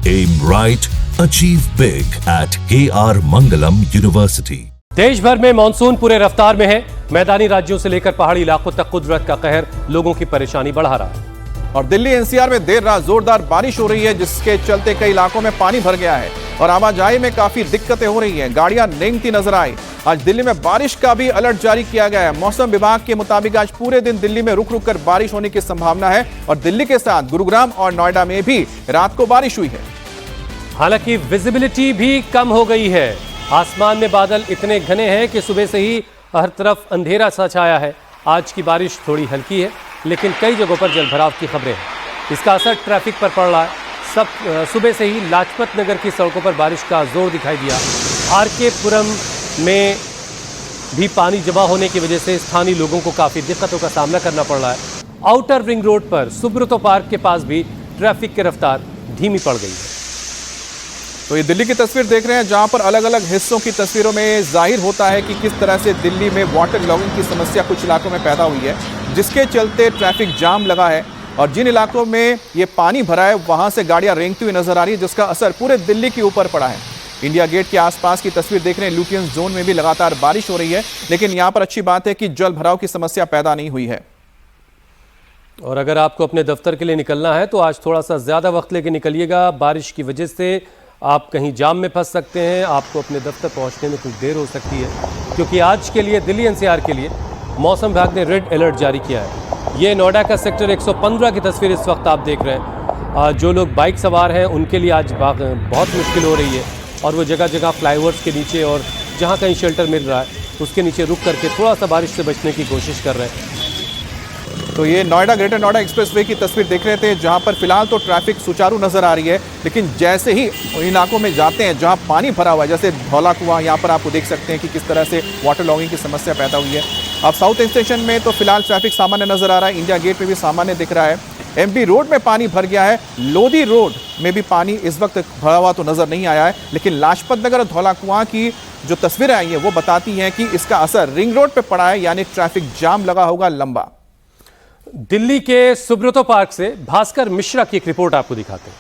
Aim right, achieve big at KR Mangalam University. देश भर में मानसून पूरे रफ्तार में है। मैदानी राज्यों से लेकर पहाड़ी इलाकों तक कुदरत का कहर लोगों की परेशानी बढ़ा रहा है। और दिल्ली एनसीआर में देर रात जोरदार बारिश हो रही है, जिसके चलते कई इलाकों में पानी भर गया है और आवाजाही में काफी दिक्कतें हो रही हैं। गाड़ियां रेंगती नजर आई। आज दिल्ली में बारिश का भी अलर्ट जारी किया गया है। मौसम विभाग के मुताबिक आज पूरे दिन दिल्ली में रुक रुक कर बारिश होने की संभावना है और दिल्ली के साथ गुरुग्राम और नोएडा में भी रात को बारिश हुई है। हालांकि विजिबिलिटी भी कम हो गई है। आसमान में बादल इतने घने हैं कि सुबह से ही हर तरफ अंधेरा सा छाया है। आज की बारिश थोड़ी हल्की है, लेकिन कई जगहों पर जलभराव की खबरें हैं। इसका असर ट्रैफिक पर पड़ रहा है। सुबह से ही लाजपत नगर की सड़कों पर बारिश का जोर दिखाई दिया। आरके पुरम में भी पानी जमा होने की वजह से स्थानीय लोगों को काफ़ी दिक्कतों का सामना करना पड़ रहा है। आउटर रिंग रोड पर सुब्रतो पार्क के पास भी ट्रैफिक की रफ्तार धीमी पड़ गई है। तो ये दिल्ली की तस्वीर देख रहे हैं, जहां पर अलग अलग हिस्सों की तस्वीरों में जाहिर होता है कि किस तरह से दिल्ली में वाटर लॉगिंग की समस्या कुछ इलाकों में पैदा हुई है, जिसके चलते ट्रैफिक जाम लगा है। और जिन इलाकों में ये पानी भरा है, वहां से गाड़ियां रेंगती हुई नजर आ रही है, जिसका असर पूरे दिल्ली के ऊपर पड़ा है। इंडिया गेट के आसपास की तस्वीर देख रहे हैं। लुटियन जोन में भी लगातार बारिश हो रही है, लेकिन यहां पर अच्छी बात है कि जल भराव की समस्या पैदा नहीं हुई है। और अगर आपको अपने दफ्तर के लिए निकलना है तो आज थोड़ा सा ज्यादा वक्त लेके निकलिएगा। बारिश की वजह से आप कहीं जाम में फंस सकते हैं। आपको अपने दफ्तर पहुंचने में कुछ देर हो सकती है, क्योंकि आज के लिए दिल्ली एनसीआर के लिए मौसम विभाग ने रेड अलर्ट जारी किया है। ये नोएडा का सेक्टर 115 की तस्वीर इस वक्त आप देख रहे हैं। जो लोग बाइक सवार हैं उनके लिए आज बहुत मुश्किल हो रही है और वो जगह जगह फ्लाईओवर्स के नीचे और जहाँ कहीं शेल्टर मिल रहा है उसके नीचे रुक करके थोड़ा सा बारिश से बचने की कोशिश कर रहे हैं। तो ये नोएडा ग्रेटर नोएडा एक्सप्रेसवे की तस्वीर देख रहे थे, जहां पर फिलहाल तो ट्रैफिक सुचारू नजर आ रही है, लेकिन जैसे ही उन इलाकों में जाते हैं जहां पानी भरा हुआ है, जैसे धौला कुआं, यहाँ पर आपको देख सकते हैं कि किस तरह से वाटर लॉगिंग की समस्या पैदा हुई है। अब साउथ स्टेशन में तो फिलहाल ट्रैफिक सामान्य नजर आ रहा है। इंडिया गेट में भी सामान्य दिख रहा है। एमपी रोड में पानी भर गया है। लोधी रोड में भी पानी इस वक्त भरा हुआ तो नजर नहीं आया है, लेकिन लाजपत नगर और धौला कुआं की जो तस्वीरें आई हैं वो बताती हैं कि इसका असर रिंग रोड पर पड़ा है, यानी ट्रैफिक जाम लगा होगा लंबा। दिल्ली के सुब्रतो पार्क से भास्कर मिश्रा की एक रिपोर्ट आपको दिखाते हैं।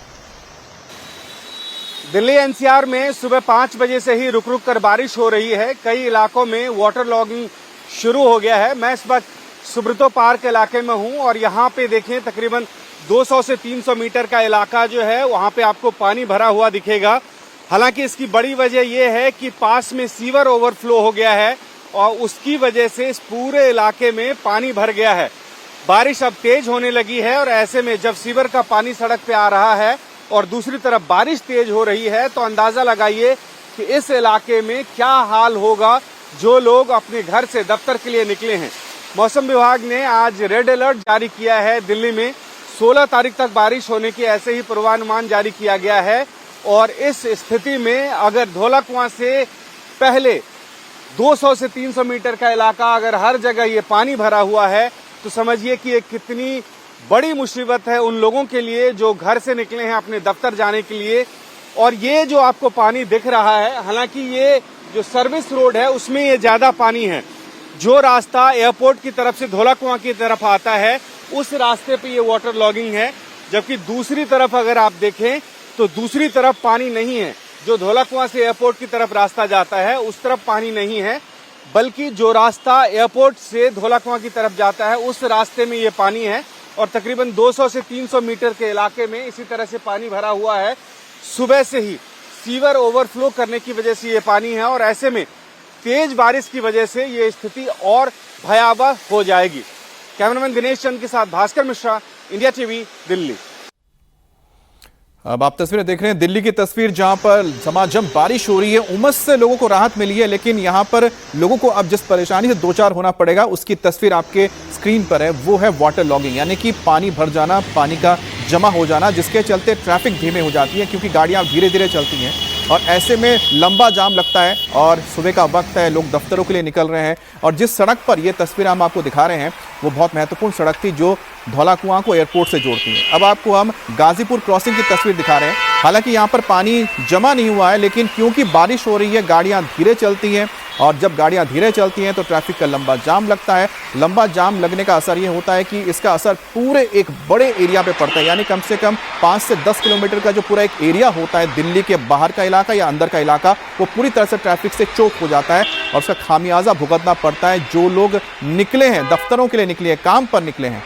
दिल्ली एनसीआर में सुबह 5 बजे से ही रुक रुक कर बारिश हो रही है। कई इलाकों में वाटर लॉगिंग शुरू हो गया है। मैं इस वक्त सुब्रतो पार्क इलाके में हूं और यहाँ पे देखें तकरीबन 200 से 300 मीटर का इलाका जो है वहाँ पे आपको पानी भरा हुआ दिखेगा। हालांकि इसकी बड़ी वजह यह है कि पास में सीवर ओवरफ्लो हो गया है और उसकी वजह से इस पूरे इलाके में पानी भर गया है। बारिश अब तेज होने लगी है और ऐसे में जब सीवर का पानी सड़क पे आ रहा है और दूसरी तरफ बारिश तेज हो रही है, तो अंदाजा लगाइए कि इस इलाके में क्या हाल होगा जो लोग अपने घर से दफ्तर के लिए निकले हैं। मौसम विभाग ने आज रेड अलर्ट जारी किया है। दिल्ली में 16 तारीख तक बारिश होने की ऐसे ही पूर्वानुमान जारी किया गया है। और इस स्थिति में अगर धौला कुआं से पहले 200 से 300 मीटर का इलाका अगर हर जगह ये पानी भरा हुआ है, तो समझिए कि ये कितनी बड़ी मुसीबत है उन लोगों के लिए जो घर से निकले हैं अपने दफ्तर जाने के लिए। और ये जो आपको पानी दिख रहा है, हालांकि ये जो सर्विस रोड है उसमें ये ज्यादा पानी है। जो रास्ता एयरपोर्ट की तरफ से धौला कुआं की तरफ आता है उस रास्ते पे ये वाटर लॉगिंग है, जबकि दूसरी तरफ अगर आप देखें तो दूसरी तरफ पानी नहीं है। जो धौला कुआं से एयरपोर्ट की तरफ रास्ता जाता है उस तरफ पानी नहीं है, बल्कि जो रास्ता एयरपोर्ट से धौला कुआं की तरफ जाता है उस रास्ते में ये पानी है। और तकरीबन 200 से 300 मीटर के इलाके में इसी तरह से पानी भरा हुआ है। सुबह से ही सीवर ओवरफ्लो करने की वजह से ये पानी है और ऐसे में तेज बारिश की वजह से ये स्थिति और भयावह हो जाएगी। कैमरामैन दिनेश चंद के साथ भास्कर मिश्रा, इंडिया टीवी, दिल्ली। अब आप तस्वीरें देख रहे हैं, दिल्ली की तस्वीर, जहां पर झमाझम बारिश हो रही है। उमस से लोगों को राहत मिली है, लेकिन यहां पर लोगों को अब जिस परेशानी से दो चार होना पड़ेगा उसकी तस्वीर आपके स्क्रीन पर है। वो है वाटर लॉगिंग, यानी कि पानी भर जाना, पानी का जमा हो जाना, जिसके चलते ट्रैफिक धीमे हो जाती है क्योंकि गाड़ियां धीरे धीरे चलती हैं और ऐसे में लंबा जाम लगता है। और सुबह का वक्त है, लोग दफ्तरों के लिए निकल रहे हैं और जिस सड़क पर ये तस्वीर हम आपको दिखा रहे हैं वो बहुत महत्वपूर्ण सड़क थी, जो धौलाकुआं को एयरपोर्ट से जोड़ती है। अब आपको हम गाजीपुर क्रॉसिंग की तस्वीर दिखा रहे हैं। हालांकि यहाँ पर पानी जमा नहीं हुआ है, लेकिन क्योंकि बारिश हो रही है गाड़ियाँ धीरे चलती हैं, और जब गाड़ियाँ धीरे चलती हैं तो ट्रैफिक का लंबा जाम लगता है। लंबा जाम लगने का असर ये होता है कि इसका असर पूरे एक बड़े एरिया पे पड़ता है, यानी कम से कम 5 से 10 किलोमीटर का जो पूरा एक एरिया होता है, दिल्ली के बाहर का इलाका या अंदर का इलाका, वो पूरी तरह से ट्रैफिक से चोक हो जाता है और उसका खामियाजा भुगतना पड़ता है जो लोग निकले हैं, दफ्तरों के लिए निकले हैं, काम पर निकले हैं,